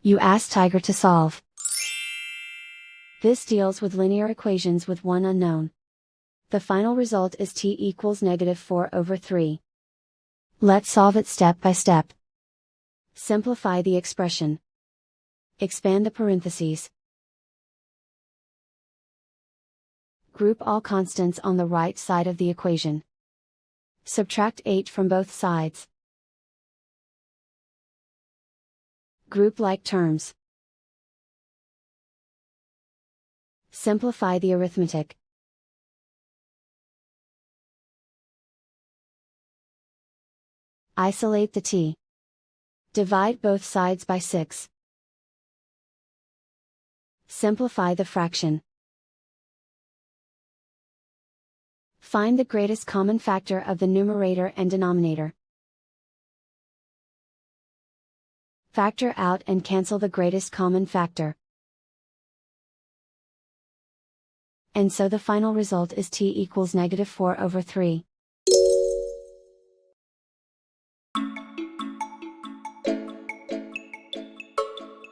You ask Tiger to solve. This deals with linear equations with one unknown. The final result is t equals -4/3. Let's solve it step by step. Simplify the expression. Expand the parentheses. Group all constants on the right side of the equation. Subtract 8 from both sides. Group like terms. Simplify the arithmetic. Isolate the t. Divide both sides by 6. Simplify the fraction. Find the greatest common factor of the numerator and denominator. Factor out and cancel the greatest common factor. And so the final result is t equals -4/3.